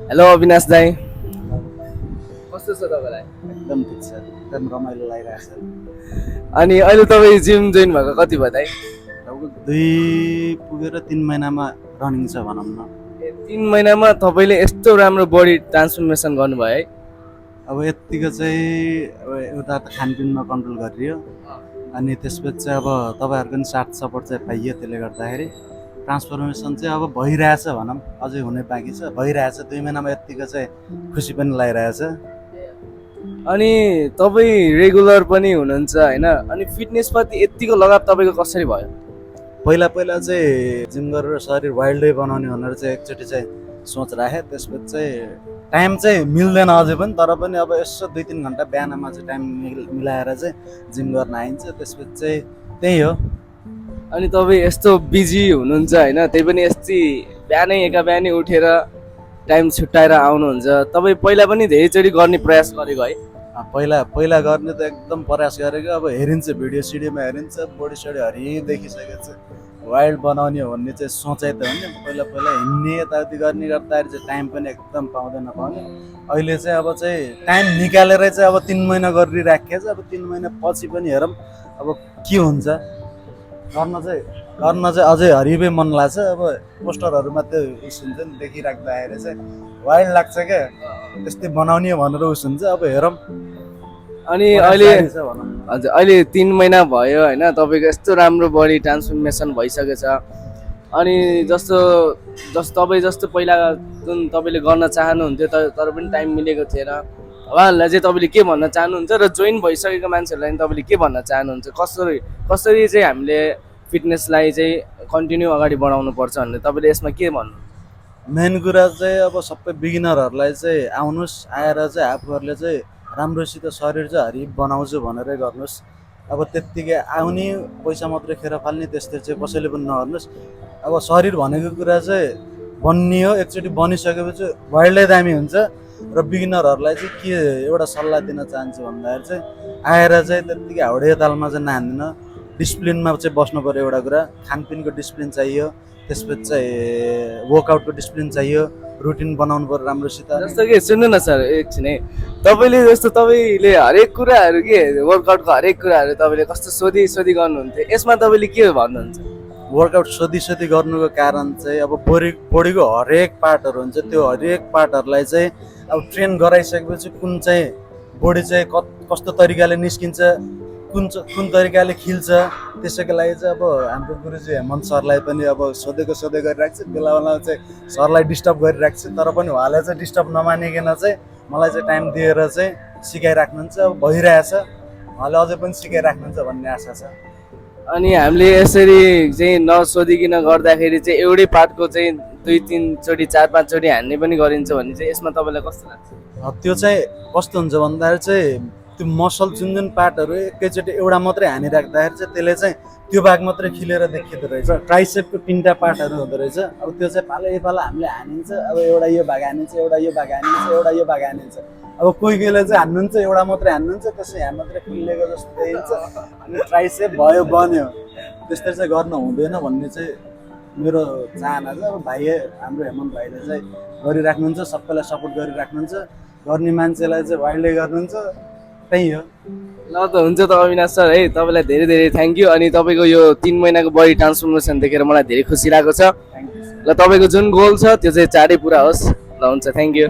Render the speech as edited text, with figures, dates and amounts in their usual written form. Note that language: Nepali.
हेलो अविनाश दाई, कस्तो छ तपाईँलाई? एकदम ठिक छ, एकदम रमाइलो लागिरहेछ। अनि अहिले तपाईँ जिम जोइन भएको कति भयो दाइ? लगभग 2 पुगेर 3 महिनामा रनिङ छ भनौँ न। 3 महिनामा तपाईँले यस्तो राम्रो बडी ट्रान्सफर्मेसन गर्नुभयो है? अब यत्तिको चाहिँ अब एउटा त खानपिनमा कन्ट्रोल गरियो, अनि त्यसपछि चाहिँ अब तपाईँहरूको पनि साथ सपोर्ट चाहिँ पाइयो। त्यसले गर्दाखेरि ट्रान्सफर्मेसन चाहिँ अब भइरहेछ भनौँ, अझै हुने बाँकी छ, भइरहेछ। 2 महिनामा यत्तिको चाहिँ खुसी पनि लागिरहेछ। अनि तपाईँ रेगुलर पनि हुनुहुन्छ होइन? अनि फिटनेसप्रति यत्तिको लगाव तपाईँको कसरी भयो? पहिला पहिला चाहिँ जिम गरेर शरीर वाइल्डै बनाउने भनेर चाहिँ एकचोटि चाहिँ सोच राखेँ। त्यसपछि चाहिँ टाइम चाहिँ मिल्दैन अझै पनि, तर पनि अब यसो 2-3 घन्टा बिहानमा चाहिँ टाइम मिलाएर चाहिँ जिम गर्न आइन्छ। त्यसपछि चाहिँ त्यही हो। अनि तपाईँ यस्तो बिजी हुनुहुन्छ होइन, त्यही पनि यस्तै बिहानै उठेर टाइम छुट्याएर आउनुहुन्छ। तपाईँ पहिला पनि धेरैचोटि गर्ने प्रयास गरेको है? पहिला पहिला गर्ने त एकदम प्रयास गरेको। अब हेरिन्छ भिडियो सिडियोमा हेरिन्छ, बडी सडी हरि देखिसकेको छ। वाइल्ड बनाउने हो भन्ने चाहिँ सोचाइ त हो नि। पहिला पहिला हिँड्ने यताउति गर्ने गर्दाखेरि चाहिँ टाइम पनि एकदम पाउँदैन पाउने। अहिले चाहिँ अब चाहिँ टाइम निकालेरै चाहिँ अब 3 महिना गरिराखेको छ। अब 3 महिना पछि पनि हेरौँ अब के हुन्छ। गर्न चाहिँ अझै हरिबै मन लाग्छ। अब पोस्टरहरूमा त्यो उस हुन्छ नि, देखिराख्दाखेरि चाहिँ वाइल्ड लाग्छ क्या, त्यस्तै बनाउने भनेर उस हुन्छ। अब हेरौँ। अनि अहिले हजुर, अहिले 3 महिना भयो होइन, तपाईँको यस्तो राम्रो बडी ट्रान्सफर्मेसन भइसकेको छ। अनि जस्तो तपाईँ जस्तो पहिला जुन तपाईँले गर्न चाहनुहुन्थ्यो तर पनि टाइम मिलेको थिएन, उहाँहरूलाई चाहिँ तपाईँले के भन्न चाहनुहुन्छ? र जोइन भइसकेको मान्छेहरूलाई तपाईँले के भन्न चाहनुहुन्छ? कसरी चाहिँ हामीले फिटनेसलाई चाहिँ कन्टिन्यू अगाडि बढाउनु पर्छ भनेर तपाईँले यसमा के भन्नु? मेन कुरा चाहिँ अब सबै बिगिनरहरूलाई चाहिँ आउनुहोस्, आएर चाहिँ आफूहरूले चाहिँ राम्रोसित शरीर चाहिँ हरि बनाउँछु भनेरै गर्नुहोस्। अब त्यत्तिकै आउने पैसा मात्रै खेर फाल्ने त्यस्तो चाहिँ कसैले पनि नगर्नुहोस्। अब शरीर भनेको कुरा चाहिँ बन्ने हो, एकचोटि बनिसकेपछि वाइल्डै दामी हुन्छ। र बिगिनरहरूलाई चाहिँ के एउटा सल्लाह दिन चाहन्छु भन्दाखेरि चाहिँ आएर चाहिँ त्यत्तिकै हाउडे तालमा चाहिँ नहान्दिन, डिसिप्लिनमा चाहिँ बस्नु पऱ्यो। एउटा कुरा खानपिनको डिसिप्लिन चाहियो, त्यसपछि चाहिँ वर्कआउटको डिसिप्लिन चाहियो, रुटिन बनाउनु पर्यो राम्रोसित। जस्तो कि सुन्नु न सर एकछिन है, तपाईँले हरेक कुराहरू के वर्कआउटको हरेक कुराहरू तपाईँले कस्तो सोधी गर्नुहुन्थ्यो, यसमा तपाईँले के भन्नुहुन्छ? वर्कआउट सोधी गर्नुको कारण चाहिँ अब बडीको हरेक पार्टहरू हुन्छ, त्यो हरेक पार्टहरूलाई चाहिँ अब ट्रेन गराइसकेपछि कुन चाहिँ बडी चाहिँ कस्तो तरिकाले निस्किन्छ, कुन तरिकाले खिल्छ, त्यसैको लागि चाहिँ अब हाम्रो गुरुजी हेमन्त सरलाई पनि अब सोधै गरिराख्छ। बेला बेलामा चाहिँ सरलाई डिस्टर्ब गरिराख्छ, तर पनि उहाँले चाहिँ डिस्टर्ब नमानिकन चाहिँ मलाई चाहिँ टाइम दिएर चाहिँ सिकाइराख्नुहुन्छ। अब भइरहेछ, उहाँले अझै पनि सिकाइराख्नुहुन्छ भन्ने आशा छ। अनि हामीले यसरी चाहिँ नसोधिकन गर्दाखेरि चाहिँ एउटै पार्टको चाहिँ 2-3 चोटि 4-5 चोटि हान्ने पनि गरिन्छ भने चाहिँ यसमा तपाईँलाई कस्तो लाग्छ? त्यो चाहिँ कस्तो हुन्छ भन्दाखेरि चाहिँ त्यो मसल जुन पार्टहरू एकैचोटि एउटा मात्रै हानिराख्दाखेरि चाहिँ त्यसले चाहिँ त्यो भाग मात्रै खिलेर देखिँदो रहेछ। ट्राइसेपको 3टा पार्टहरू हुँदो रहेछ। अब त्यो चाहिँ पालो हामीले हानिन्छ। अब एउटा यो भाग हानिन्छ, एउटा यो भाग हानिन्छ, एउटा यो भाग हानिन्छ। अब कोही चाहिँ हान्नुहुन्छ, एउटा मात्रै हान्नुहुन्छ, त्यसै यहाँ मात्रै खुलिएको जस्तो देखिन्छ। अनि ट्राइसेप भयो बन्यो, त्यस्तै चाहिँ गर्न हुँदैन भन्ने चाहिँ मेरो चाहना छ। अब भाइ हाम्रो हेमन्त भाइले चाहिँ गरिराख्नुहुन्छ, सबैलाई सपोर्ट गरिराख्नुहुन्छ, गर्ने मान्छेलाई चाहिँ वाइल्डै गर्नुहुन्छ। त्यही हो। ल त हुन्छ त अविनाश सर है, तपाईँलाई धेरै थ्याङ्क यू। अनि तपाईँको यो 3 महिनाको बडी ट्रान्सफर्मेसन देखेर मलाई धेरै खुसी लागेको छ। ल तपाईँको जुन गोल छ त्यो चाहिँ चाँडै पुरा होस्। ल हुन्छ, थ्याङ्क यू।